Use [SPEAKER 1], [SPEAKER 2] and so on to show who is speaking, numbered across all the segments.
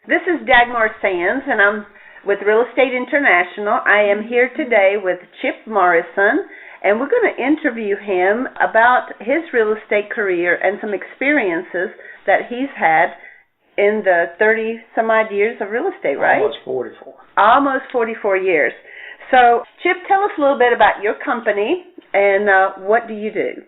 [SPEAKER 1] This is Dagmar Sands, and I'm with Real Estate International. I am here today with Chip Morrison, and we're going to interview him about his real estate career and some experiences that he's had in the 30-some-odd years of real estate, right?
[SPEAKER 2] Almost 44.
[SPEAKER 1] Almost 44 years. So, Chip, tell us a little bit about your company and what do you do?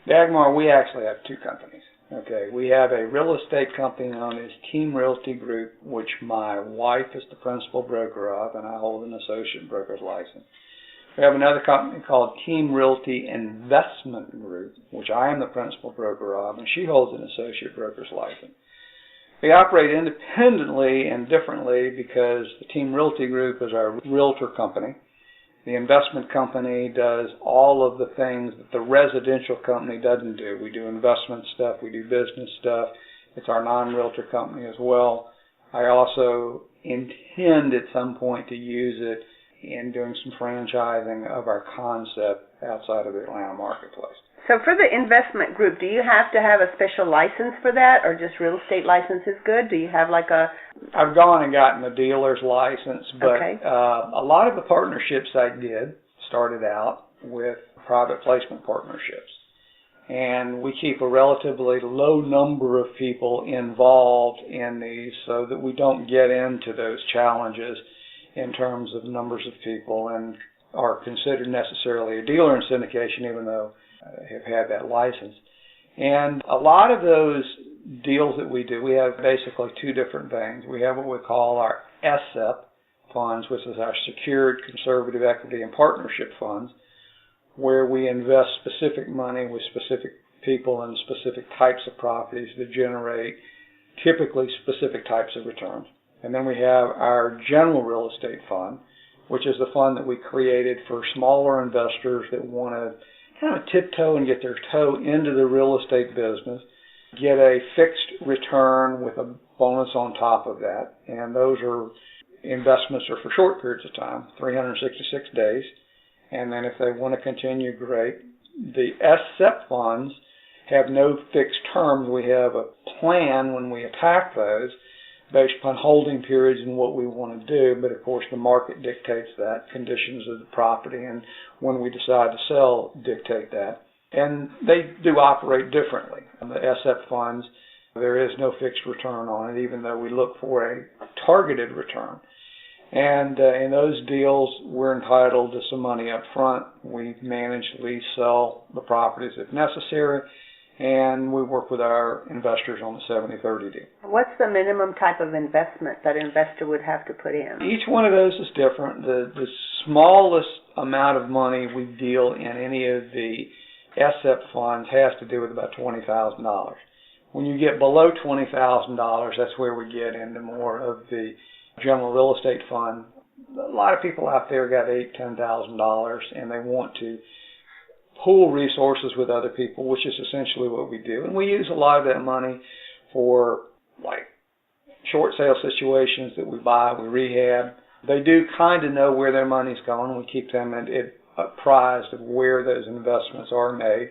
[SPEAKER 2] Dagmar, we actually have two companies. Okay, we have a real estate company known as Team Realty Group, which my wife is the principal broker of, and I hold an associate broker's license. We have another company called Team Realty Investment Group, which I am the principal broker of, and she holds an associate broker's license. We operate independently and differently because the Team Realty Group is our realtor company. The investment company does all of the things that the residential company doesn't do. We do investment stuff, we do business stuff. It's our non-realtor company as well. I also intend at some point to use it in doing some franchising of our concept outside of the Atlanta marketplace.
[SPEAKER 1] So for the investment group, do you have to have a special license for that, or just real estate license is good? Do you have like a...
[SPEAKER 2] I've gone and gotten a dealer's license, but
[SPEAKER 1] okay.
[SPEAKER 2] A lot of the partnerships I did started out with private placement partnerships. And we keep a relatively low number of people involved in these so that we don't get into those challenges in terms of numbers of people and are considered necessarily a dealer in syndication, even though have had that license. And a lot of those deals that we do, we have basically two different things. We have what we call our SEP funds, which is our Secured Conservative Equity and Partnership funds, where we invest specific money with specific people in specific types of properties that generate typically specific types of returns. And then we have our General Real Estate Fund, which is the fund that we created for smaller investors that want to kind of tiptoe and get their toe into the real estate business, get a fixed return with a bonus on top of that. And those investments are for short periods of time, 366 days. And then if they want to continue, great. The SSEP funds have no fixed terms. We have a plan when we attack those based upon holding periods and what we want to do, but of course the market dictates that, conditions of the property, and when we decide to sell dictate that. And they do operate differently. In the SSEP funds, there is no fixed return on it, even though we look for a targeted return. And in those deals, we're entitled to some money up front. We manage, lease, sell the properties if necessary, and we work with our investors on the 70-30 deal.
[SPEAKER 1] What's the minimum type of investment that an investor would have to put in?
[SPEAKER 2] Each one of those is different. The smallest amount of money we deal in any of the SSEP funds has to do with about $20,000. When you get below $20,000, that's where we get into more of the general real estate fund. A lot of people out there got $8,000, $10,000, and they want to pool resources with other people, which is essentially what we do. And we use a lot of that money for like short sale situations that we buy, we rehab. They do kind of know where their money's going. We keep them apprised of where those investments are made.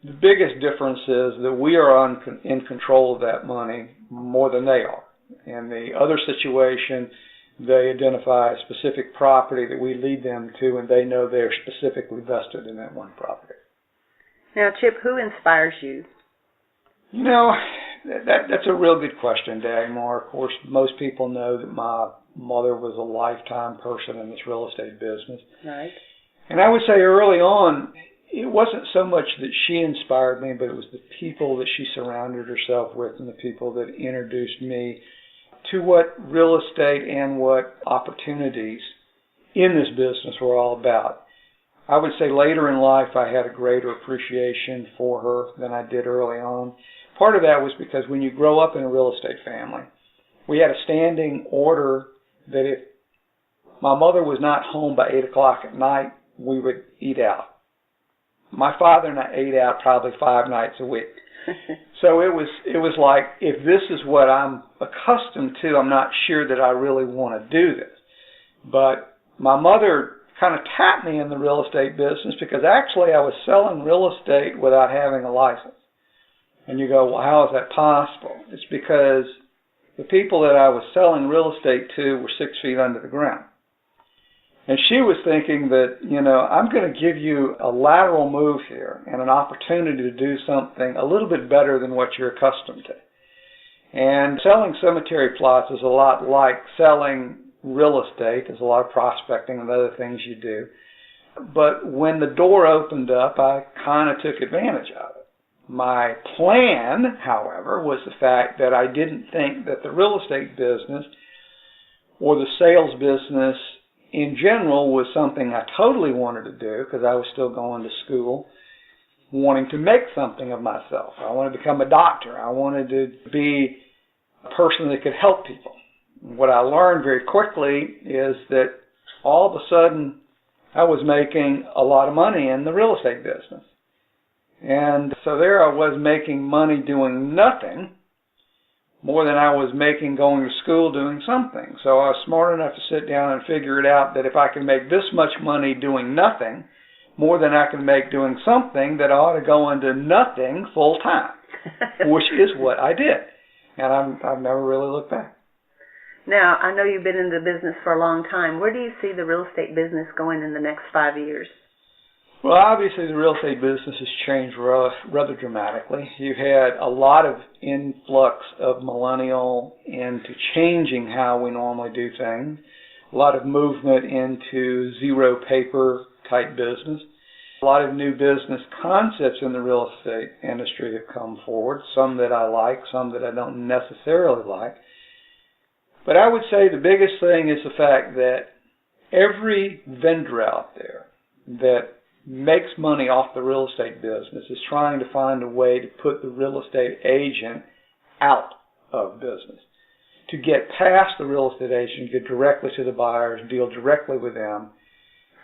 [SPEAKER 2] The biggest difference is that we are in control of that money more than they are. In the other situation, they identify a specific property that we lead them to, and they know they're specifically vested in that one property.
[SPEAKER 1] Now, Chip, who inspires you?
[SPEAKER 2] You know, that's a real good question, Dagmar. Of course, most people know that my mother was a lifetime person in this real estate business.
[SPEAKER 1] Right.
[SPEAKER 2] And I would say early on, it wasn't so much that she inspired me, but it was the people that she surrounded herself with and the people that introduced me to what real estate and what opportunities in this business were all about. I would say later in life I had a greater appreciation for her than I did early on. Part of that was because when you grow up in a real estate family, we had a standing order that if my mother was not home by 8 o'clock at night, we would eat out. My father and I ate out probably 5 nights a week. So it was like, if this is what I'm accustomed to, I'm not sure that I really want to do this. But my mother kind of tapped me in the real estate business because actually I was selling real estate without having a license. And you go, well, how is that possible? It's because the people that I was selling real estate to were 6 feet under the ground. And she was thinking that, I'm going to give you a lateral move here and an opportunity to do something a little bit better than what you're accustomed to. And selling cemetery plots is a lot like selling real estate. There's a lot of prospecting and other things you do. But when the door opened up, I kind of took advantage of it. My plan, however, was the fact that I didn't think that the real estate business or the sales business in general was something I totally wanted to do, because I was still going to school, wanting to make something of myself. I wanted to become a doctor. I wanted to be a person that could help people. What I learned very quickly is that all of a sudden I was making a lot of money in the real estate business. And so there I was making money doing nothing more than I was making going to school doing something. So I was smart enough to sit down and figure it out that if I can make this much money doing nothing, more than I can make doing something, that I ought to go into nothing full time, which is what I did. And I've never really looked back.
[SPEAKER 1] Now, I know you've been in the business for a long time. Where do you see the real estate business going in the next 5 years?
[SPEAKER 2] Well, obviously the real estate business has changed rather dramatically. You've had a lot of influx of millennial into changing how we normally do things. A lot of movement into zero paper type business. A lot of new business concepts in the real estate industry have come forward. Some that I like, some that I don't necessarily like. But I would say the biggest thing is the fact that every vendor out there that makes money off the real estate business is trying to find a way to put the real estate agent out of business, to get past the real estate agent, get directly to the buyers, deal directly with them.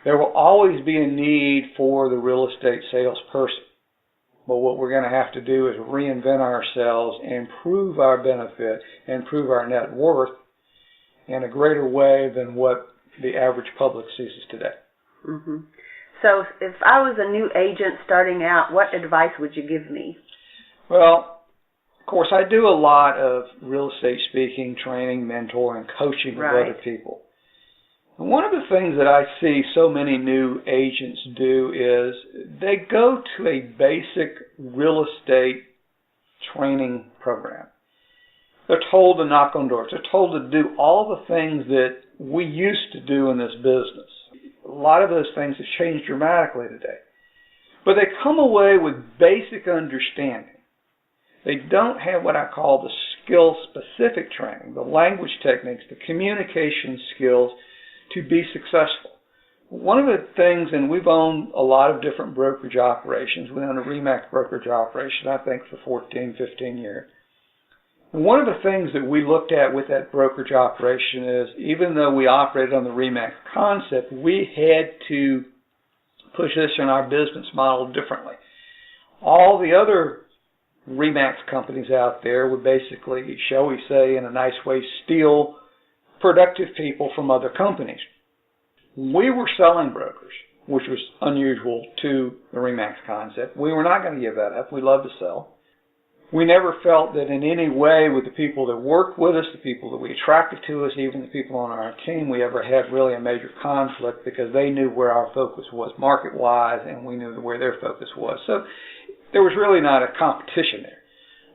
[SPEAKER 2] There will always be a need for the real estate salesperson. But what we're going to have to do is reinvent ourselves and prove our benefit and prove our net worth in a greater way than what the average public sees us today.
[SPEAKER 1] Mm-hmm. So if I was a new agent starting out, what advice would you give me?
[SPEAKER 2] Well, of course, I do a lot of real estate speaking, training, mentoring, coaching with other people. And one of the things that I see so many new agents do is they go to a basic real estate training program. They're told to knock on doors. They're told to do all the things that we used to do in this business. A lot of those things have changed dramatically today. But they come away with basic understanding. They don't have what I call the skill-specific training, the language techniques, the communication skills to be successful. One of the things, and we've owned a lot of different brokerage operations. We own a RE/MAX brokerage operation, I think, for 14, 15 years. One of the things that we looked at with that brokerage operation is, even though we operated on the RE/MAX concept, we had to position our business model differently. All the other RE/MAX companies out there would basically, shall we say, in a nice way, steal productive people from other companies. We were selling brokers, which was unusual to the RE/MAX concept. We were not going to give that up. We love to sell. We never felt that in any way with the people that worked with us, the people that we attracted to us, even the people on our team, we ever had really a major conflict, because they knew where our focus was market-wise and we knew where their focus was. So there was really not a competition there.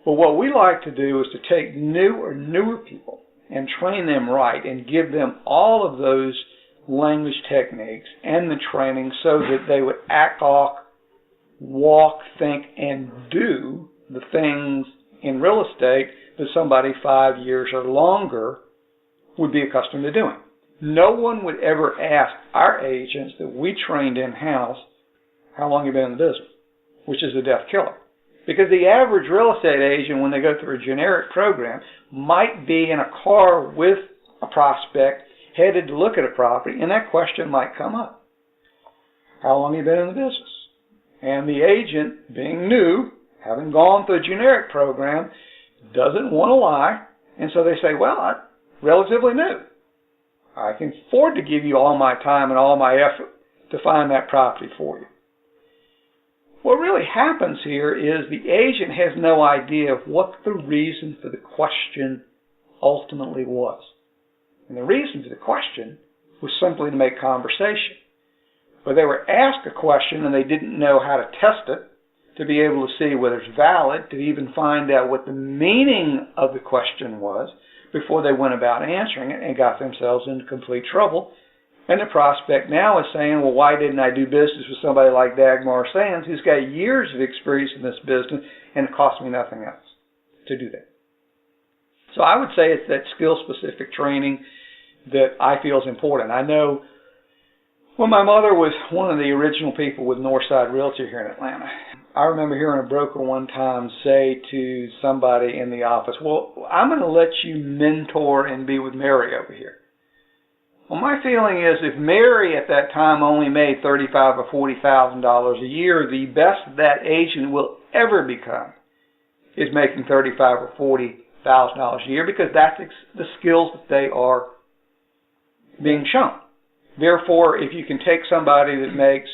[SPEAKER 2] But what we like to do is to take newer people and train them right and give them all of those language techniques and the training so that they would act, walk, think, and do the things in real estate that somebody 5 years or longer would be accustomed to doing. No one would ever ask our agents that we trained in-house how long you've been in the business, which is a death killer. Because the average real estate agent, when they go through a generic program, might be in a car with a prospect headed to look at a property, and that question might come up. How long have you been in the business? And the agent, being new, having gone through a generic program, doesn't want to lie, and so they say, well, I'm relatively new. I can afford to give you all my time and all my effort to find that property for you. What really happens here is the agent has no idea of what the reason for the question ultimately was. And the reason for the question was simply to make conversation. But they were asked a question and they didn't know how to test it, to be able to see whether it's valid, to even find out what the meaning of the question was before they went about answering it, and got themselves into complete trouble. And the prospect now is saying, well, why didn't I do business with somebody like Dagmar Sands, who's got years of experience in this business, and it cost me nothing else to do that? So I would say it's that skill-specific training that I feel is important. I know when my mother was one of the original people with Northside Realty here in Atlanta, I remember hearing a broker one time say to somebody in the office, well, I'm going to let you mentor and be with Mary over here. Well, my feeling is if Mary at that time only made $35,000 or $40,000 a year, the best that agent will ever become is making $35,000 or $40,000 a year, because that's the skills that they are being shown. Therefore, if you can take somebody that makes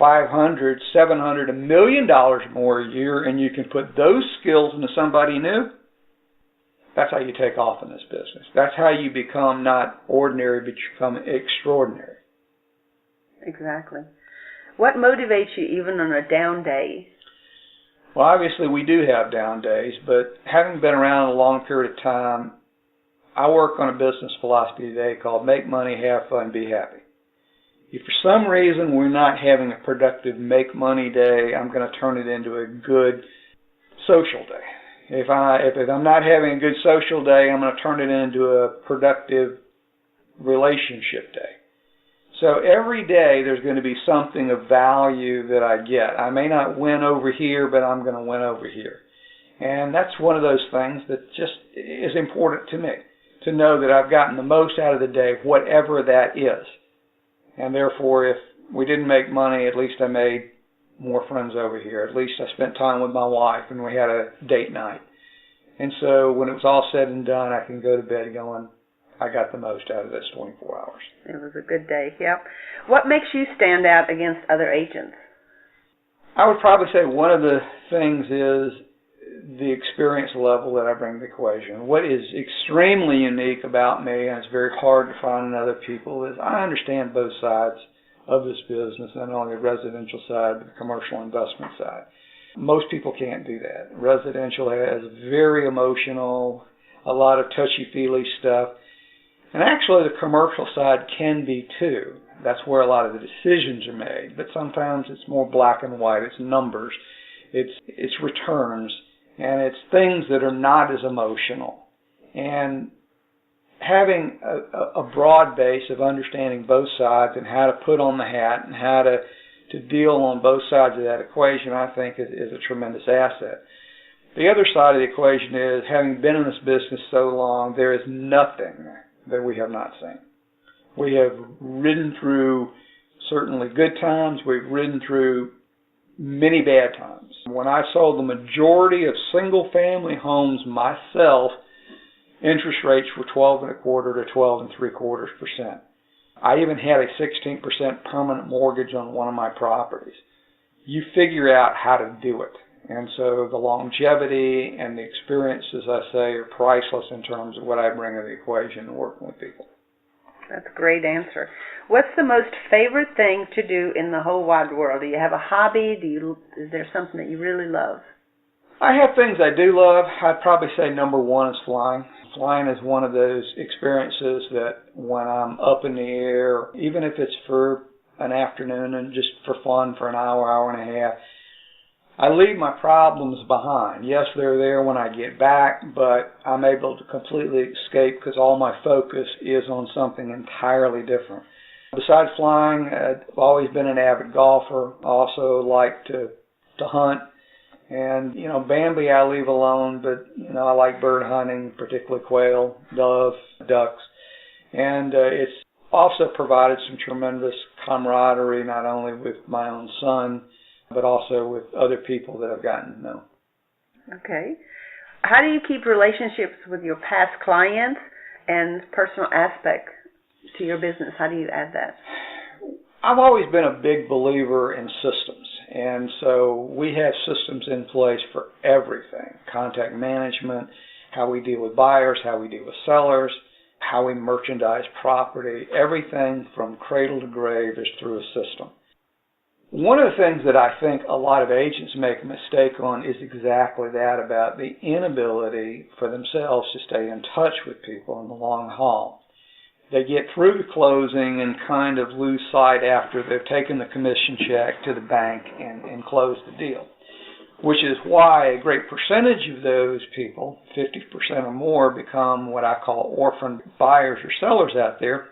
[SPEAKER 2] $500,000, $700,000, $1 million more a year, and you can put those skills into somebody new, that's how you take off in this business. That's how you become not ordinary, but you become extraordinary.
[SPEAKER 1] Exactly. What motivates you even on a down day?
[SPEAKER 2] Well, obviously we do have down days, but having been around a long period of time, I work on a business philosophy today called make money, have fun, be happy. If for some reason we're not having a productive make money day, I'm going to turn it into a good social day. If I'm not having a good social day, I'm going to turn it into a productive relationship day. So every day there's going to be something of value that I get. I may not win over here, but I'm going to win over here. And that's one of those things that just is important to me, to know that I've gotten the most out of the day, whatever that is. And therefore, if we didn't make money, at least I made more friends over here. At least I spent time with my wife and we had a date night. And so when it was all said and done, I can go to bed going, I got the most out of this 24 hours.
[SPEAKER 1] It was a good day, yep. What makes you stand out against other agents?
[SPEAKER 2] I would probably say one of the things is the experience level that I bring to the equation. What is extremely unique about me, and it's very hard to find in other people, is I understand both sides of this business, not only the residential side, but the commercial investment side. Most people can't do that. Residential has very emotional, a lot of touchy-feely stuff. And actually the commercial side can be too. That's where a lot of the decisions are made. But sometimes it's more black and white. It's numbers. It's returns. And it's things that are not as emotional. And having a broad base of understanding both sides and how to put on the hat and how to deal on both sides of that equation, I think is a tremendous asset. The other side of the equation is, having been in this business so long, there is nothing that we have not seen. We have ridden through certainly good times. We've ridden through many bad times. When I sold the majority of single-family homes myself, interest rates were 12.25% to 12.75%. I even had a 16% permanent mortgage on one of my properties. You figure out how to do it. And so the longevity and the experience, as I say, are priceless in terms of what I bring to the equation in working with people.
[SPEAKER 1] That's a great answer. What's the most favorite thing to do in the whole wide world? Do you have a hobby? Is there something that you really love?
[SPEAKER 2] I have things I do love. I'd probably say number one is flying. Flying is one of those experiences that when I'm up in the air, even if it's for an afternoon and just for fun for an hour, hour and a half, I leave my problems behind. Yes, they're there when I get back, but I'm able to completely escape because all my focus is on something entirely different. Besides flying, I've always been an avid golfer. I also like to hunt. And, Bambi I leave alone, but, I like bird hunting, particularly quail, dove, ducks. And it's also provided some tremendous camaraderie, not only with my own son, but also with other people that I've gotten to know.
[SPEAKER 1] Okay. How do you keep relationships with your past clients and personal aspects to your business? How do you add that?
[SPEAKER 2] I've always been a big believer in systems, and so we have systems in place for everything: contact management, how we deal with buyers, how we deal with sellers, how we merchandise property. Everything from cradle to grave is through a system. One of the things that I think a lot of agents make a mistake on is exactly that, about the inability for themselves to stay in touch with people in the long haul. They get through the closing and kind of lose sight after they've taken the commission check to the bank and closed the deal, which is why a great percentage of those people, 50% or more, become what I call orphan buyers or sellers out there,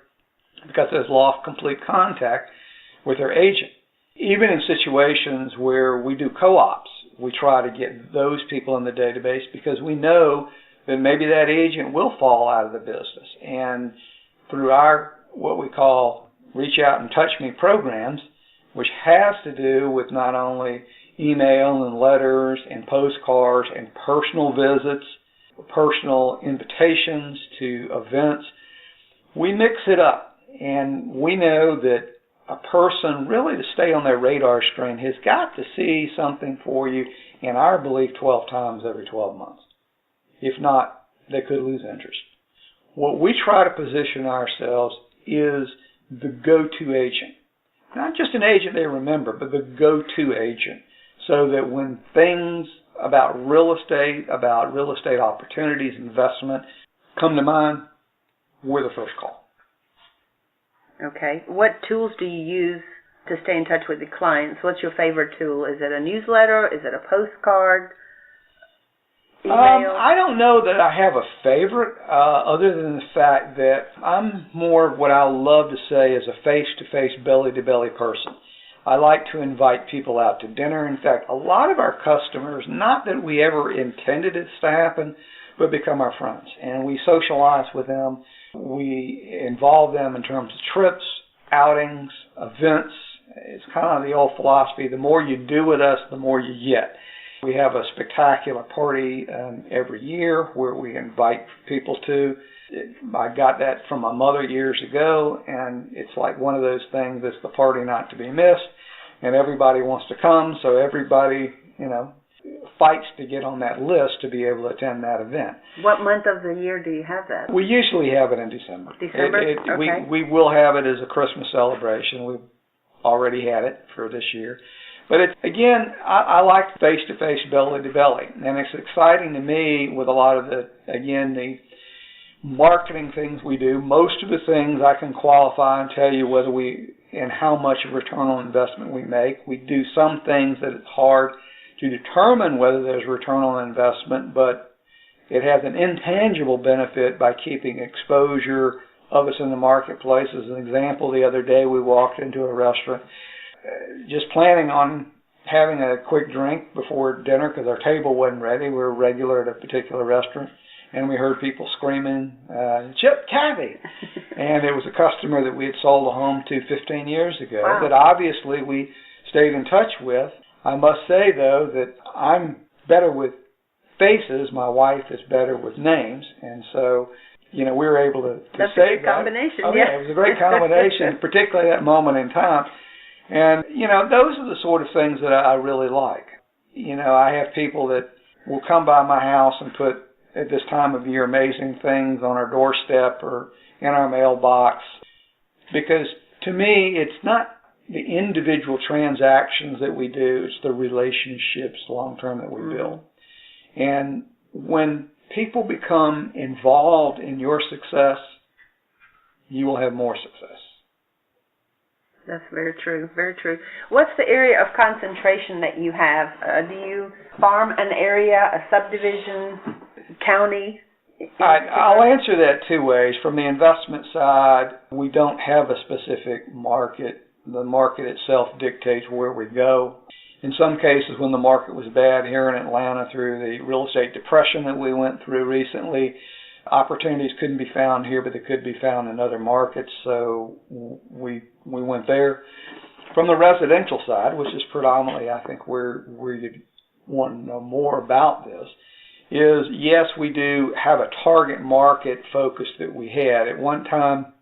[SPEAKER 2] because they've lost complete contact with their agent. Even in situations where we do co-ops, we try to get those people in the database because we know that maybe that agent will fall out of the business. And through our, what we call, Reach Out and Touch Me programs, which has to do with not only email and letters and postcards and personal visits, personal invitations to events, we mix it up. And we know that a person, really to stay on their radar screen, has got to see something for you, in our belief, 12 times every 12 months. If not, they could lose interest. What we try to position ourselves is the go-to agent. Not just an agent they remember, but the go-to agent, so that when things about real estate opportunities, investment, come to mind, we're the first call.
[SPEAKER 1] Okay. What tools do you use to stay in touch with the clients? What's your favorite tool? Is it a newsletter? Is it a postcard? Email?
[SPEAKER 2] I don't know that I have a favorite, other than the fact that I'm more of what I love to say is a face-to-face, belly-to-belly person. I like to invite people out to dinner. In fact, a lot of our customers, not that we ever intended it to happen, but become our friends. And we socialize with them. We involve them in terms of trips, outings, events. It's kind of the old philosophy, the more you do with us, the more you get. We have a spectacular party every year where we invite people to. I got that from my mother years ago, and it's like one of those things that's the party not to be missed, and everybody wants to come, so everybody, fights to get on that list to be able to attend that event.
[SPEAKER 1] What month of the year do you have that?
[SPEAKER 2] We usually have it in December.
[SPEAKER 1] December? Okay.
[SPEAKER 2] We will have it as a Christmas celebration. We've already had it for this year. But I like face-to-face, belly-to-belly. And it's exciting to me with a lot of the marketing things we do. Most of the things I can qualify and tell you whether and how much of return on investment we make. We do some things that it's hard to determine whether there's return on investment, but it has an intangible benefit by keeping exposure of us in the marketplace. As an example, the other day we walked into a restaurant just planning on having a quick drink before dinner because our table wasn't ready. We were regular at a particular restaurant, and we heard people screaming, "Chip, Kathy!" And it was a customer that we had sold a home to 15 years ago.
[SPEAKER 1] Wow.
[SPEAKER 2] That obviously we stayed in touch with. I must say, though, that I'm better with faces. My wife is better with names. And so, we were able to
[SPEAKER 1] That's
[SPEAKER 2] save
[SPEAKER 1] a good combination.
[SPEAKER 2] that. Oh, yeah, it was a great combination, particularly at that moment in time. And, those are the sort of things that I really like. I have people that will come by my house and put, at this time of year, amazing things on our doorstep or in our mailbox. Because to me, it's not the individual transactions that we do, it's the relationships long-term that we build. And when people become involved in your success, you will have more success.
[SPEAKER 1] That's very true, very true. What's the area of concentration that you have? Do you farm an area, a subdivision, county?
[SPEAKER 2] I'll answer that two ways. From the investment side, we don't have a specific market. The market itself dictates where we go. In some cases, when the market was bad here in Atlanta through the real estate depression that we went through recently, opportunities couldn't be found here, but they could be found in other markets, so we went there. From the residential side, which is predominantly, I think, where you want to know more about this, is yes, we do have a target market focus that we had. At one time,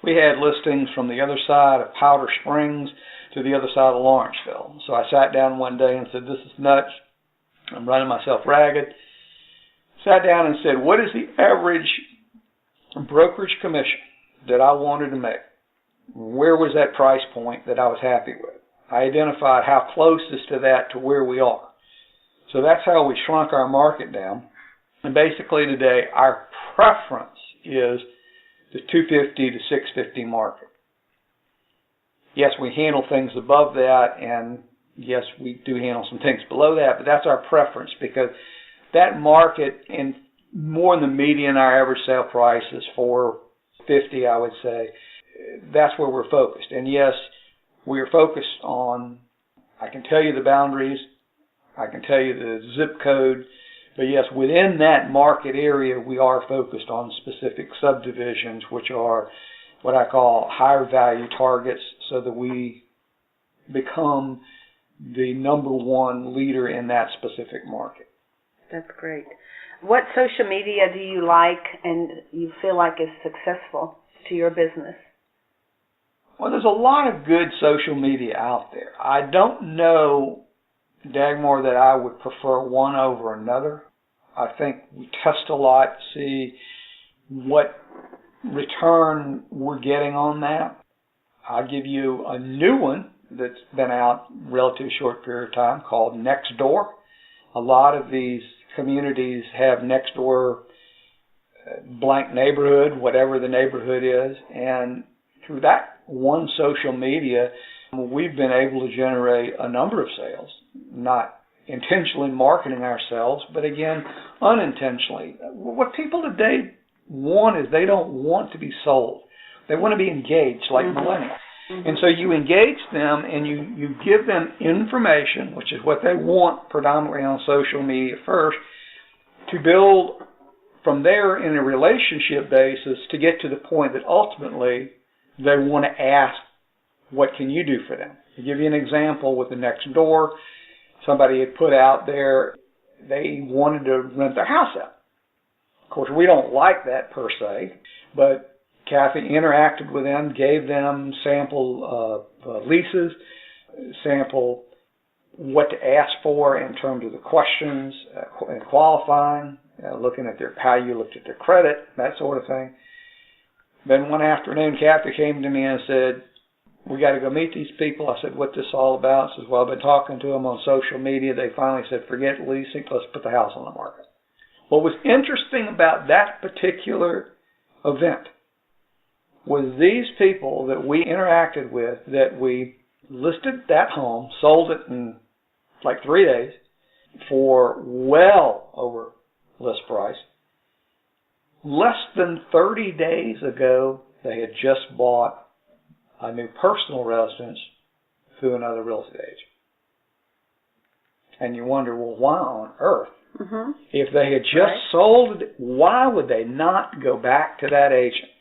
[SPEAKER 2] we had listings from the other side of Powder Springs to the other side of Lawrenceville. So I sat down one day and said, this is nuts. I'm running myself ragged. sat down and said, what is the average brokerage commission that I wanted to make? Where was that price point that I was happy with? I identified how close is to that to where we are. So that's how we shrunk our market down. And basically today, our preference is the 250 to 650 market. Yes, we handle things above that, and yes, we do handle some things below that, but that's our preference because that market, and more in the median, our average sale price is $450, I would say. That's where we're focused. And yes, we are focused on, I can tell you the boundaries, I can tell you the zip code, but yes, within that market area, we are focused on specific subdivisions, which are what I call higher value targets, so that we become the number one leader in that specific market.
[SPEAKER 1] That's great. What social media do you like and you feel like is successful to your business?
[SPEAKER 2] Well, there's a lot of good social media out there. I don't know, Dagmar, that I would prefer one over another. I think we test a lot to see what return we're getting on that. I'll give you a new one that's been out relatively short period of time called Nextdoor. A lot of these communities have Nextdoor blank neighborhood, whatever the neighborhood is, and through that one social media, we've been able to generate a number of sales, not intentionally marketing ourselves, but again, unintentionally. What people today want is they don't want to be sold. They want to be engaged like millennials. And so you engage them and you give them information, which is what they want predominantly on social media first, to build from there in a relationship basis to get to the point that ultimately they want to ask, what can you do for them? To give you an example with the Nextdoor, somebody had put out there, they wanted to rent their house out. Of course, we don't like that per se, but Kathy interacted with them, gave them sample leases, sample what to ask for in terms of the questions and qualifying, looking at how you looked at their credit, that sort of thing. Then one afternoon, Kathy came to me and said, we got to go meet these people. I said, what's this all about? She says, well, I've been talking to them on social media. They finally said, forget leasing, let's put the house on the market. What was interesting about that particular event was these people that we interacted with, that we listed that home, sold it in like 3 days for well over list price. Less than 30 days ago, they had just bought a new personal residence through another real estate agent. And you wonder, well, why on earth? If they had just sold it, why would they not go back to that agent?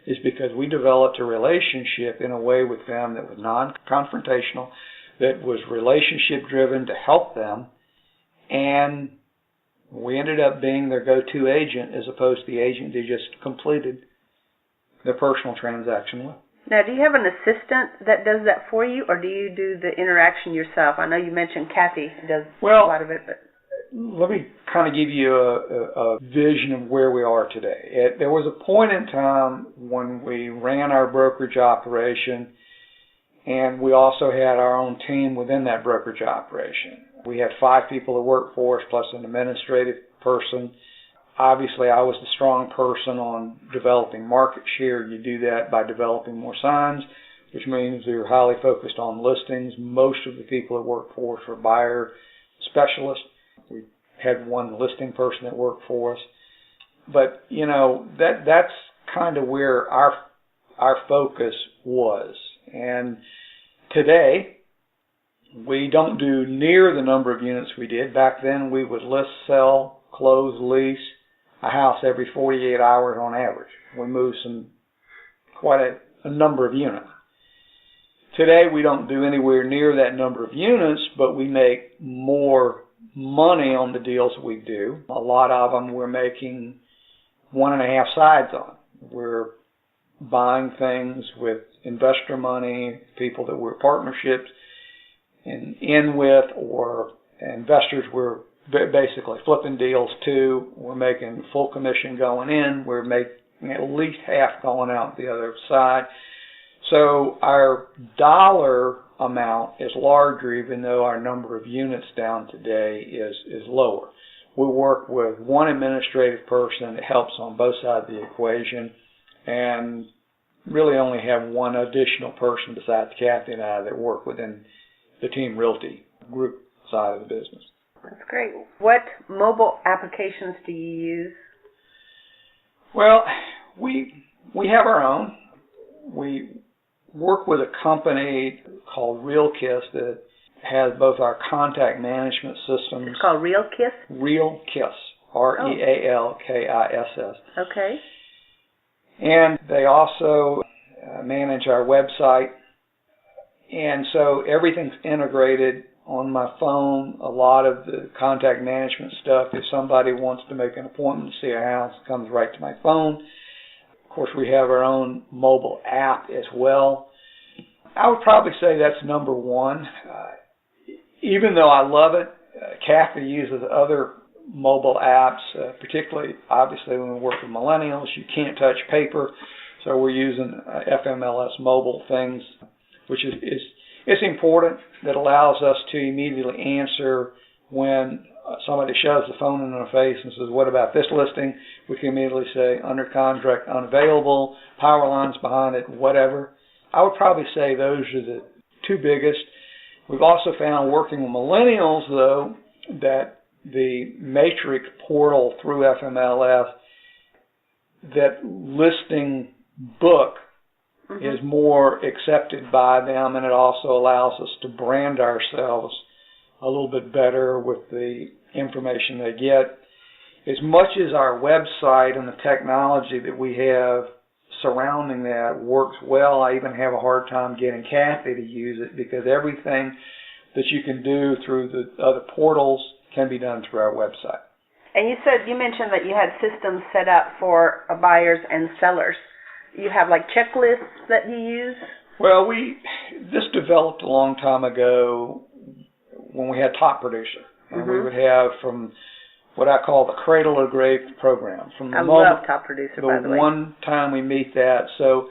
[SPEAKER 2] It's because we developed a relationship in a way with them that was non-confrontational, that was relationship-driven to help them, and we ended up being their go-to agent as opposed to the agent they just completed their personal transaction with.
[SPEAKER 1] Now, do you have an assistant that does that for you, or do you do the interaction yourself? I know you mentioned Kathy does a lot of it, but...
[SPEAKER 2] Let me kind of give you a vision of where we are today. There was a point in time when we ran our brokerage operation, and we also had our own team within that brokerage operation. We had 5 people that worked for us, plus an administrative person. Obviously, I was the strong person on developing market share. You do that by developing more signs, which means you're highly focused on listings. Most of the people that work for us were buyer specialists. We had one listing person that worked for us. But, you know, that's kind of where our focus was. And today, we don't do near the number of units we did. Back then, we would list, sell, close, lease a house every 48 hours on average. We moved quite a number of units. Today, we don't do anywhere near that number of units, but we make more money on the deals we do. A lot of them we're making 1.5 sides on. We're buying things with investor money, people that we're partnerships in with, or investors we're basically flipping deals too. We're making full commission going in. We're making at least half going out the other side. So our dollar amount is larger, even though our number of units down today is lower. We work with one administrative person that helps on both sides of the equation, and really only have one additional person besides Kathy and I that work within the Team Realty group side of the business.
[SPEAKER 1] That's great. What mobile applications do you use?
[SPEAKER 2] Well, we have our own. We work with a company called Realty that has both our contact management systems.
[SPEAKER 1] It's called Realty?
[SPEAKER 2] Realty, Realkiss.
[SPEAKER 1] Okay.
[SPEAKER 2] And they also manage our website. And so everything's integrated on my phone. A lot of the contact management stuff, if somebody wants to make an appointment to see a house, it comes right to my phone. Of course, we have our own mobile app as well. I would probably say that's number one. Even though I love it, Kathy uses other mobile apps, particularly, obviously, when we work with millennials, you can't touch paper, so we're using FMLS mobile things, which is it's important. That allows us to immediately answer when somebody shoves the phone in our face and says, "What about this listing?" We can immediately say, "Under contract, unavailable," power lines behind it, whatever. I would probably say those are the two biggest. We've also found working with millennials, though, that the Matrix portal through FMLS, that listing book is more accepted by them, and it also allows us to brand ourselves a little bit better with the information they get. As much as our website and the technology that we have surrounding that works well, I even have a hard time getting Kathy to use it, because everything that you can do through the other portals can be done through our website.
[SPEAKER 1] And you mentioned that you had systems set up for buyers and sellers. You have like checklists that you use?
[SPEAKER 2] Well, this developed a long time ago when we had Top Producer. And we would have from what I call the cradle to grave program. From the
[SPEAKER 1] love Top Producer, by the way.
[SPEAKER 2] The one time we meet that. So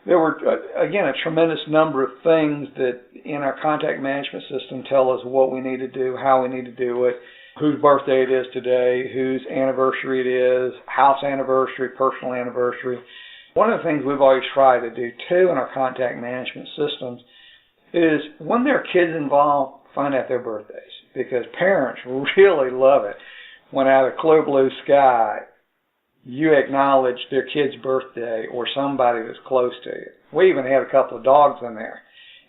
[SPEAKER 2] there were, again, a tremendous number of things that in our contact management system tell us what we need to do, how we need to do it, whose birthday it is today, whose anniversary it is, house anniversary, personal anniversary. One of the things we've always tried to do, too, in our contact management systems is when there are kids involved, find out their birthdays, because parents really love it when out of clear blue sky you acknowledge their kid's birthday or somebody that's close to you. We even had a couple of dogs in there,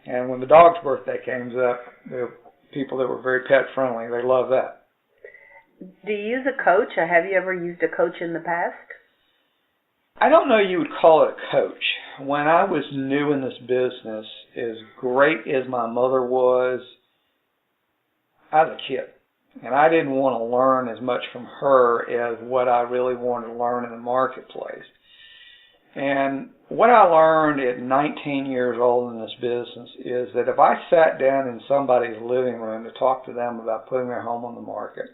[SPEAKER 2] and when the dog's birthday came up, there were people that were very pet friendly. They love that.
[SPEAKER 1] Do you use a coach, or have you ever used a coach in the past?
[SPEAKER 2] I don't know you would call it a coach. When I was new in this business, as great as my mother was, I was a kid. And I didn't want to learn as much from her as what I really wanted to learn in the marketplace. And what I learned at 19 years old in this business is that if I sat down in somebody's living room to talk to them about putting their home on the market,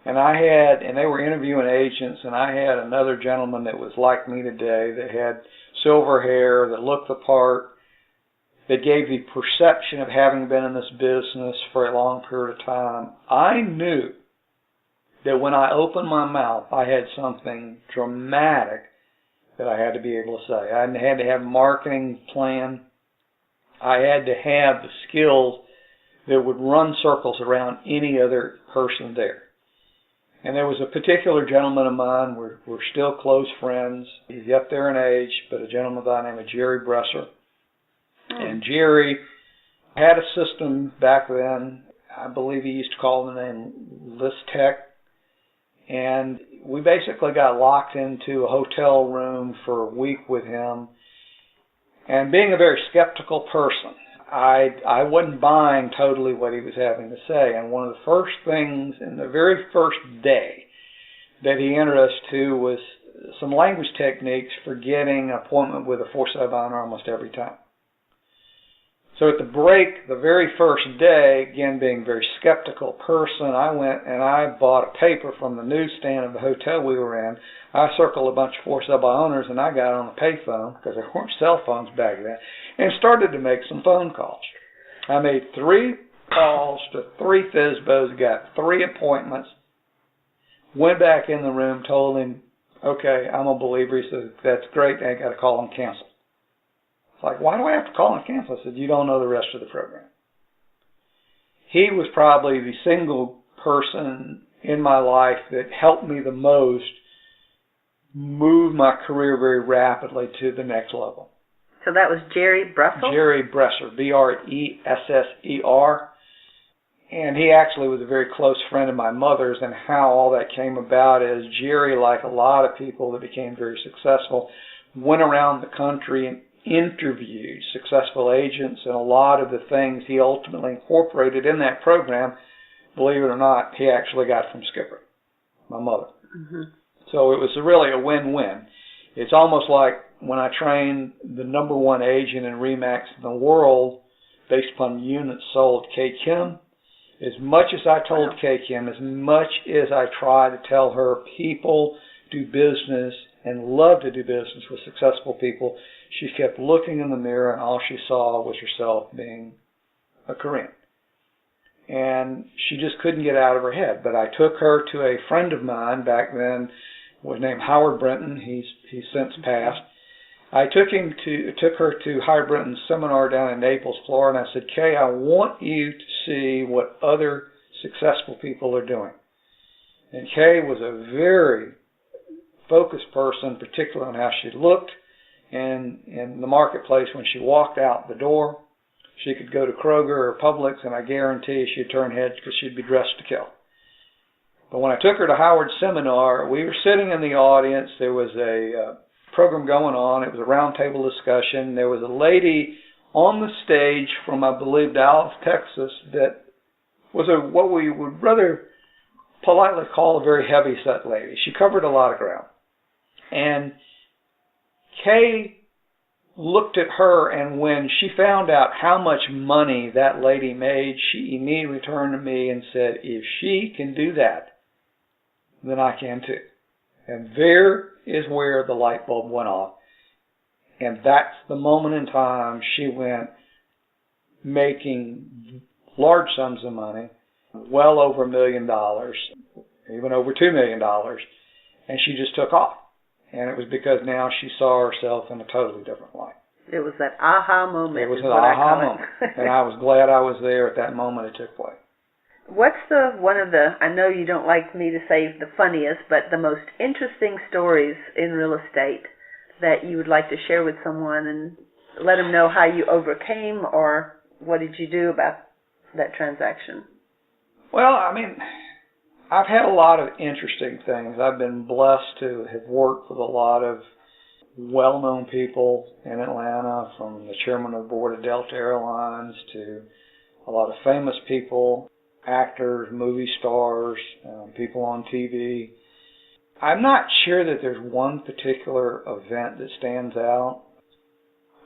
[SPEAKER 2] and they were interviewing agents, and I had another gentleman that was like me today that had silver hair, that looked the part, that gave the perception of having been in this business for a long period of time. I knew that when I opened my mouth, I had something dramatic that I had to be able to say. I had to have a marketing plan. I had to have the skills that would run circles around any other person there. And there was a particular gentleman of mine, we're still close friends. He's up there in age, but a gentleman by the name of Jerry Bresser. And Jerry had a system back then. I believe he used to call the name List Tech. And we basically got locked into a hotel room for a week with him. And being a very skeptical person, I wasn't buying totally what he was having to say. And one of the first things in the very first day that he entered us to was some language techniques for getting an appointment with a for-sale buyer almost every time. So at the break, the very first day, again being a very skeptical person, I went and I bought a paper from the newsstand of the hotel we were in. I circled a bunch of for sale by owners, and I got on the payphone, because there weren't cell phones back then, and started to make some phone calls. I made 3 calls to 3 FSBOs, got 3 appointments, went back in the room, told him, okay, I'm a believer. He said, that's great, I got to call and cancel. It's like, why do I have to call and cancel? I said, you don't know the rest of the program. He was probably the single person in my life that helped me the most move my career very rapidly to the next level.
[SPEAKER 1] So that was Jerry Brussel?
[SPEAKER 2] Jerry Bresser, Bresser. And he actually was a very close friend of my mother's, and how all that came about is Jerry, like a lot of people that became very successful, went around the country and interviewed successful agents, and a lot of the things he ultimately incorporated in that program, believe it or not, he actually got from Skipper, my mother.
[SPEAKER 1] Mm-hmm.
[SPEAKER 2] So it was really a win-win. It's almost like when I trained the number 1 agent in RE/MAX in the world based upon units sold, Kay Kim. As much as I told Kay Kim, as much as I tried to tell her people do business and love to do business with successful people, she kept looking in the mirror and all she saw was herself being a Korean. And she just couldn't get out of her head. But I took her to a friend of mine back then, was named Howard Brenton. He's since passed. I took her to Howard Brenton's seminar down in Naples, Florida, and I said, Kay, I want you to see what other successful people are doing. And Kay was a very focused person, particularly on how she looked and in the marketplace. When she walked out the door, she could go to Kroger or Publix, and I guarantee she'd turn heads because she'd be dressed to kill. But when I took her to Howard's seminar, we were sitting in the audience. There was a program going on. It was a roundtable discussion. There was a lady on the stage from, I believe, Dallas, Texas, that was what we would rather politely call a very heavy-set lady. She covered a lot of ground. And Kay looked at her, and when she found out how much money that lady made, she immediately turned to me and said, if she can do that, then I can too. And there is where the light bulb went off. And that's the moment in time she went making large sums of money, well over $1 million, even over $2 million, and she just took off. And it was because now she saw herself in a totally different light.
[SPEAKER 1] It was that aha moment.
[SPEAKER 2] It was an aha moment. And I was glad I was there at that moment it took place.
[SPEAKER 1] What's I know you don't like me to say the funniest, but the most interesting stories in real estate that you would like to share with someone and let them know how you overcame, or what did you do about that transaction?
[SPEAKER 2] Well, I mean, I've had a lot of interesting things. I've been blessed to have worked with a lot of well-known people in Atlanta, from the chairman of the board of Delta Airlines to a lot of famous people, actors, movie stars, people on TV. I'm not sure that there's one particular event that stands out.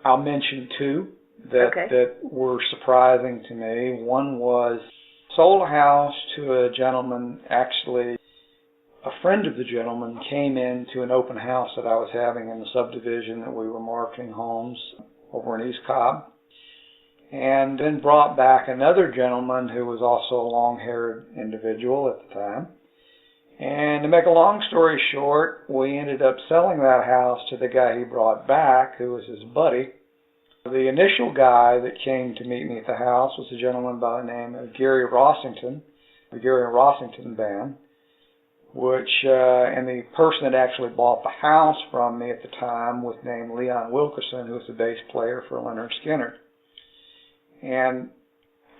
[SPEAKER 2] I'll mention 2 that were surprising to me. One was sold a house to a gentleman. Actually, a friend of the gentleman came into an open house that I was having in the subdivision that we were marketing homes over in East Cobb, and then brought back another gentleman who was also a long-haired individual at the time. And to make a long story short, we ended up selling that house to the guy he brought back, who was his buddy. The initial guy that came to meet me at the house was a gentleman by the name of Gary Rossington, the Gary Rossington Band, and the person that actually bought the house from me at the time was named Leon Wilkerson, who was the bass player for Leonard Skinner. And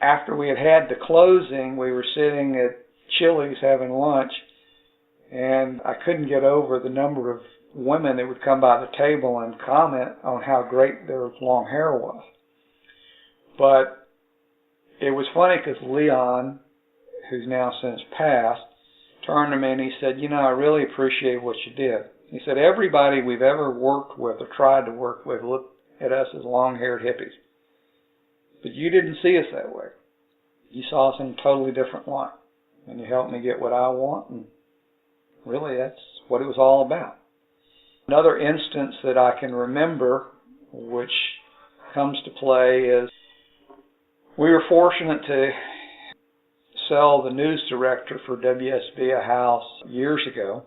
[SPEAKER 2] after we had the closing, we were sitting at Chili's having lunch, and I couldn't get over the number of women that would come by the table and comment on how great their long hair was. But it was funny because Leon, who's now since passed, turned to me and he said, I really appreciate what you did. He said, everybody we've ever worked with or tried to work with looked at us as long-haired hippies. But you didn't see us that way. You saw us in a totally different light. And you helped me get what I want, and really that's what it was all about. Another instance that I can remember, which comes to play, is we were fortunate to sell the news director for WSB a house years ago,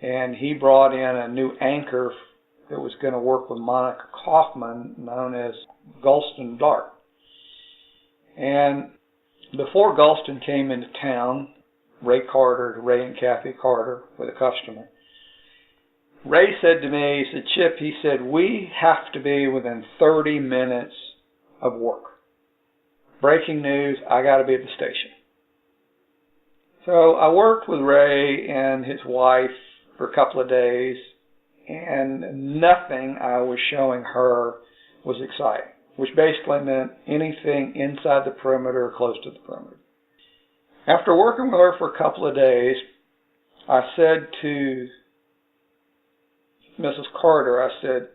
[SPEAKER 2] and he brought in a new anchor that was going to work with Monica Kaufman, known as Gulston Dart. And before Gulston came into town, Ray and Kathy Carter were the customer. Ray said to me, he said, Chip, he said, we have to be within 30 minutes of work. Breaking news, I got to be at the station. So I worked with Ray and his wife for a couple of days, and nothing I was showing her was exciting, which basically meant anything inside the perimeter or close to the perimeter. After working with her for a couple of days, I said to Mrs. Carter, I said,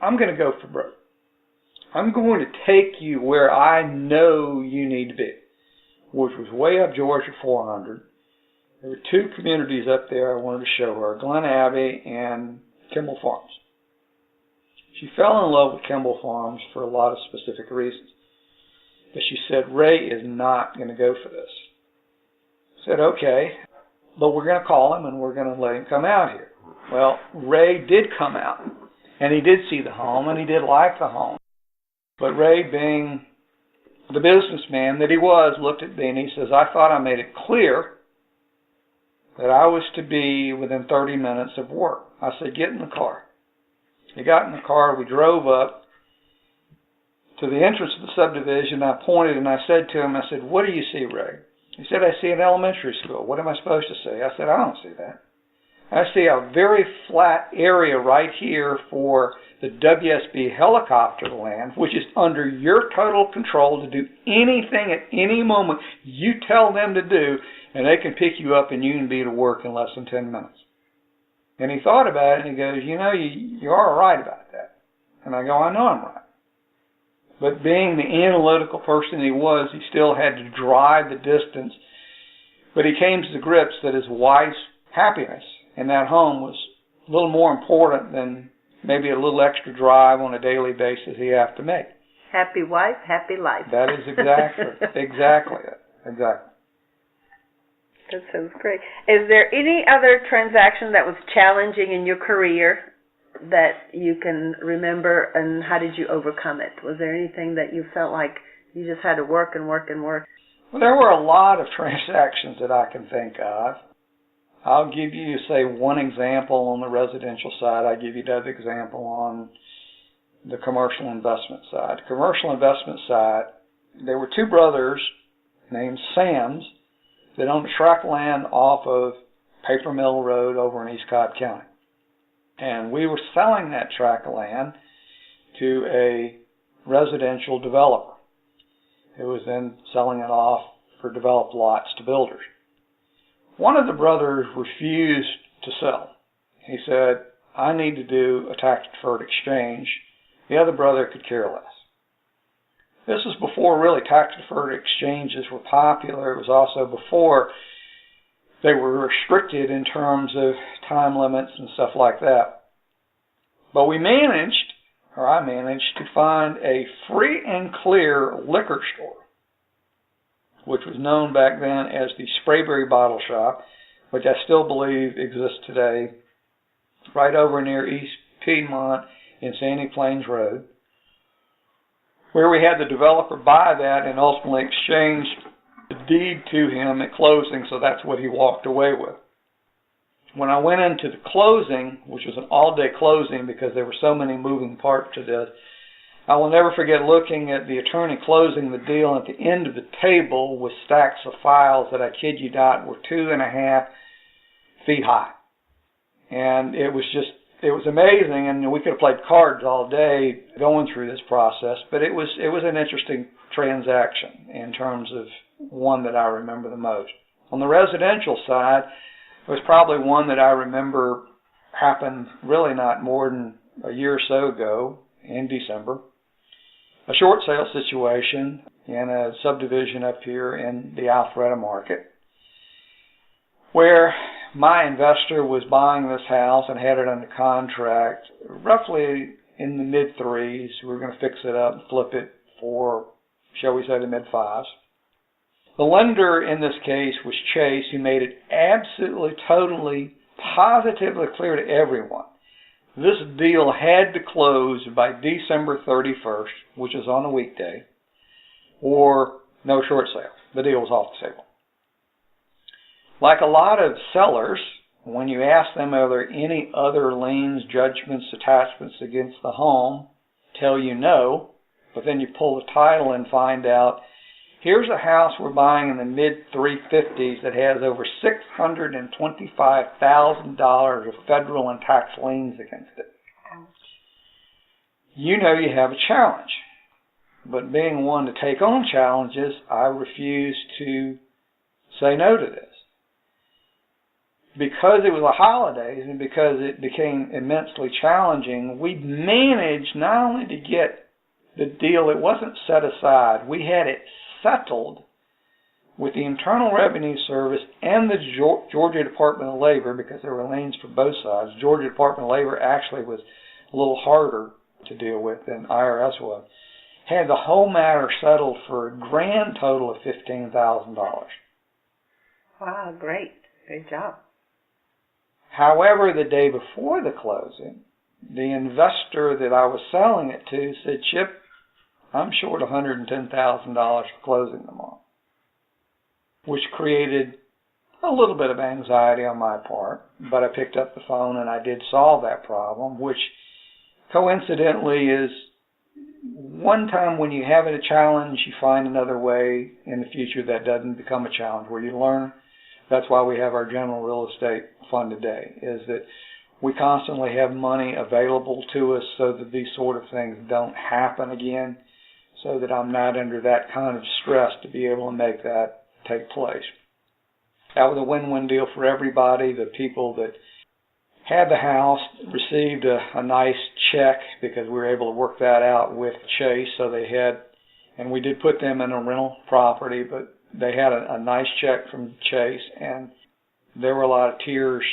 [SPEAKER 2] I'm going to go for broke. I'm going to take you where I know you need to be, which was way up Georgia 400. There were two communities up there I wanted to show her, Glen Abbey and Kimball Farms. She fell in love with Kimball Farms for a lot of specific reasons. But she said, Ray is not going to go for this. I said, okay, but we're going to call him and we're going to let him come out here. Well, Ray did come out, and he did see the home, and he did like the home. But Ray, being the businessman that he was, looked at me and he says, I thought I made it clear that I was to be within 30 minutes of work. I said, get in the car. He got in the car, we drove up to the entrance of the subdivision. I pointed and I said to him, I said, what do you see, Ray? He said, I see an elementary school. What am I supposed to see? I said, I don't see that. I see a very flat area right here for the WSB helicopter to land, which is under your total control to do anything at any moment you tell them to do, and they can pick you up and you can be to work in less than 10 minutes. And he thought about it and he goes, you know, you are right about that. And I go, I know I'm right. But being the analytical person he was, he still had to drive the distance. But he came to the grips that his wife's happiness in that home was a little more important than maybe a little extra drive on a daily basis he have to make.
[SPEAKER 1] Happy wife, happy life.
[SPEAKER 2] That is exactly it. Exactly.
[SPEAKER 1] That sounds great. Is there any other transaction that was challenging in your career that you can remember, and how did you overcome it? Was there anything that you felt like you just had to work and work and work?
[SPEAKER 2] Well, there were a lot of transactions that I can think of. I'll give you, say, one example on the residential side. I'll give you another example on the commercial investment side. Commercial investment side, there were two brothers named Sams that owned a tract of land off of Paper Mill Road over in East Cobb County. And we were selling that tract of land to a residential developer who was then selling it off for developed lots to builders. One of the brothers refused to sell. He said, I need to do a tax-deferred exchange. The other brother could care less. This was before really tax-deferred exchanges were popular. It was also before they were restricted in terms of time limits and stuff like that. But I managed to find a free and clear liquor store, which was known back then as the Sprayberry Bottle Shop, which I still believe exists today, right over near East Piedmont in Sandy Plains Road, where we had the developer buy that and ultimately exchange the deed to him at closing, so that's what he walked away with. When I went into the closing, which was an all-day closing because there were so many moving parts to this, I will never forget looking at the attorney closing the deal, and at the end of the table with stacks of files that, I kid you not, were 2.5 feet high. And it was amazing, and we could have played cards all day going through this process, but it was an interesting transaction in terms of one that I remember the most. On the residential side, it was probably one that I remember happened really not more than a year or so ago in December. a short sale situation in a subdivision up here in the Alpharetta market, where my investor was buying this house and had it under contract roughly in the mid-3s. We were going to fix it up and flip it for, shall we say, the mid-5s. The lender in this case was Chase, who made it absolutely, totally, positively clear to everyone this deal had to close by December 31st, which is on a weekday, or no short sale. The deal was off the table. Like a lot of sellers, when you ask them are there any other liens, judgments, attachments against the home, tell you no, but then you pull the title and find out here's a house we're buying in the mid-350s that has over $625,000 of federal and tax liens against it. You know you have a challenge. But being one to take on challenges, I refuse to say no to this. Because it was the holidays and because it became immensely challenging, we managed not only to get the deal, it wasn't set aside, we had it settled with the Internal Revenue Service and the Georgia Department of Labor, because there were liens for both sides. Georgia Department of Labor actually was a little harder to deal with than IRS was. Had the whole matter settled for a grand total of $15,000.
[SPEAKER 1] Wow, great. Great job.
[SPEAKER 2] However, the day before the closing, the investor that I was selling it to said, Chip, I'm short $110,000 for closing tomorrow, which created a little bit of anxiety on my part, but I picked up the phone and I did solve that problem, which coincidentally is one time when you have a challenge, you find another way in the future that doesn't become a challenge, where you learn. That's why we have our general real estate fund today, is that we constantly have money available to us so that these sort of things don't happen again, so that I'm not under that kind of stress to be able to make that take place. That was a win-win deal for everybody. The people that had the house received a nice check because we were able to work that out with Chase. So they had, and we did put them in a rental property, but they had a nice check from Chase, and there were a lot of tears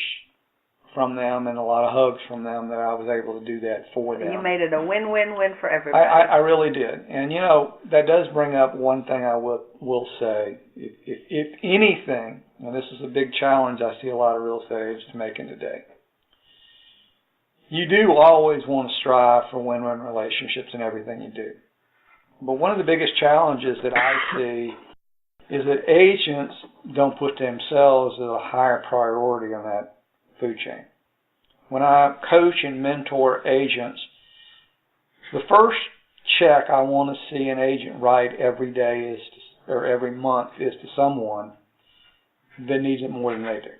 [SPEAKER 2] from them and a lot of hugs from them that I was able to do that for them.
[SPEAKER 1] You made it a win-win-win for everybody.
[SPEAKER 2] I really did. And, you know, that does bring up one thing I will say. If anything, and this is a big challenge I see a lot of real estate agents making today, you do always want to strive for win-win relationships in everything you do. But one of the biggest challenges that I see is that agents don't put themselves as a higher priority on that food chain. When I coach and mentor agents, the first check I want to see an agent write every day or every month is to someone that needs it more than they do.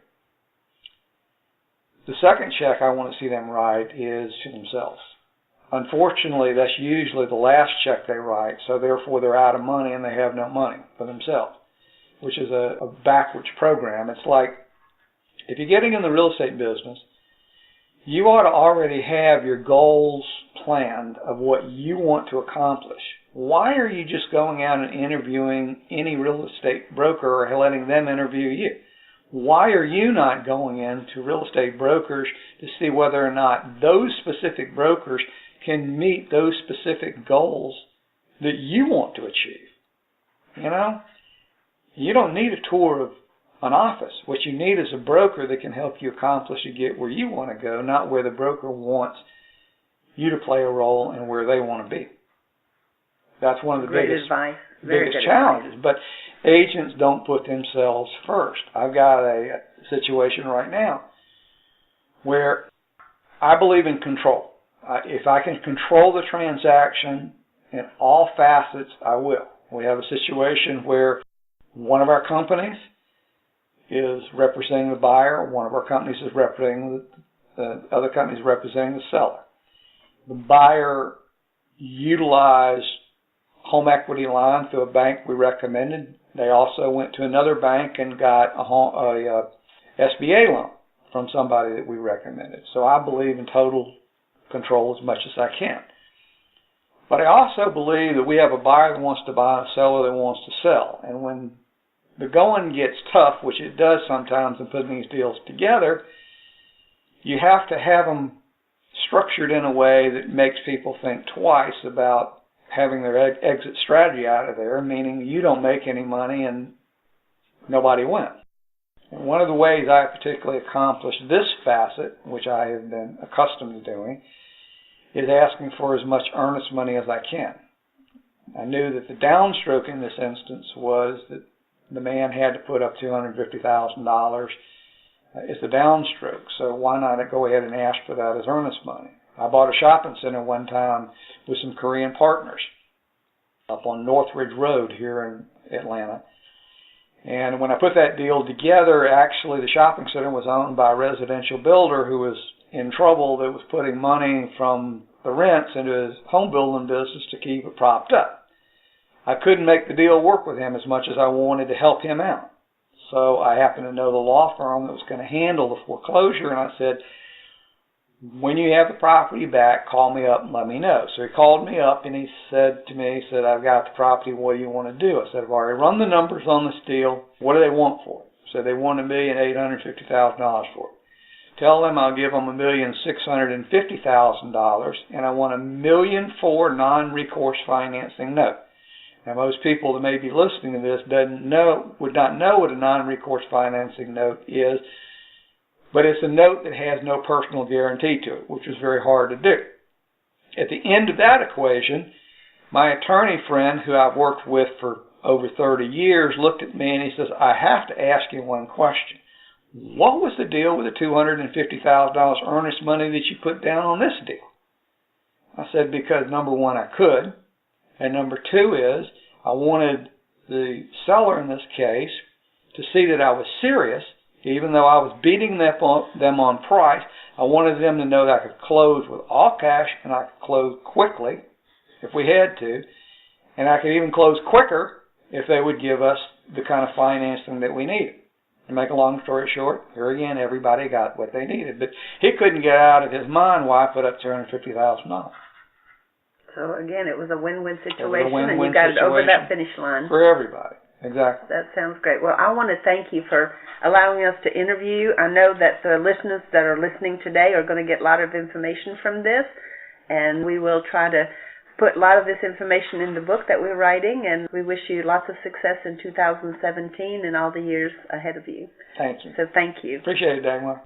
[SPEAKER 2] The second check I want to see them write is to themselves. Unfortunately, that's usually the last check they write, so therefore they're out of money and they have no money for themselves, which is a backwards program. It's like, if you're getting in the real estate business, you ought to already have your goals planned of what you want to accomplish. Why are you just going out and interviewing any real estate broker or letting them interview you? Why are you not going into real estate brokers to see whether or not those specific brokers can meet those specific goals that you want to achieve? You know, you don't need a tour of an office. What you need is a broker that can help you accomplish and get where you want to go, not where the broker wants you to play a role and where they want to be. That's one of the biggest challenges. But agents don't put themselves first. I've got a situation right now where I believe in control. If I can control the transaction in all facets, I will. We have a situation where one of our companies is representing the buyer, one of our companies is representing the other company is representing the seller. The buyer utilized home equity line through a bank we recommended. They also went to another bank and got a SBA loan from somebody that we recommended. So I believe in total control as much as I can. But I also believe that we have a buyer that wants to buy and a seller that wants to sell. And when the going gets tough, which it does sometimes in putting these deals together, you have to have them structured in a way that makes people think twice about having their exit strategy out of there, meaning you don't make any money and nobody wins. And one of the ways I particularly accomplished this facet, which I have been accustomed to doing, is asking for as much earnest money as I can. I knew that the downstroke in this instance was that the man had to put up $250,000 as the downstroke, so why not go ahead and ask for that as earnest money? I bought a shopping center one time with some Korean partners up on Northridge Road here in Atlanta. And when I put that deal together, actually the shopping center was owned by a residential builder who was in trouble, that was putting money from the rents into his home building business to keep it propped up. I couldn't make the deal work with him as much as I wanted to help him out. So I happened to know the law firm that was going to handle the foreclosure, and I said, when you have the property back, call me up and let me know. So he called me up and he said to me, I've got the property, what do you want to do? I said, I've already run the numbers on this deal. What do they want for it? So they want $1,850,000 for it. Tell them I'll give them $1,650,000, and I want $1 million for non-recourse financing note. Now, most people that may be listening to this would not know what a non-recourse financing note is, but it's a note that has no personal guarantee to it, which is very hard to do. At the end of that equation, my attorney friend, who I've worked with for over 30 years, looked at me and he says, I have to ask you one question. What was the deal with the $250,000 earnest money that you put down on this deal? I said, because number one, I could, and number two is I wanted the seller in this case to see that I was serious. Even though I was beating them on price, I wanted them to know that I could close with all cash and I could close quickly if we had to, and I could even close quicker if they would give us the kind of financing that we needed. To make a long story short, here again, everybody got what they needed, but he couldn't get out of his mind why I put up $250,000.
[SPEAKER 1] So again, it was a win-win situation, and you got it over that finish line.
[SPEAKER 2] For everybody. Exactly.
[SPEAKER 1] That sounds great. Well, I want to thank you for allowing us to interview you. I know that the listeners that are listening today are going to get a lot of information from this, and we will try to put a lot of this information in the book that we're writing, and we wish you lots of success in 2017 and all the years ahead of you.
[SPEAKER 2] Thank you.
[SPEAKER 1] So thank you.
[SPEAKER 2] Appreciate it, Dagmar.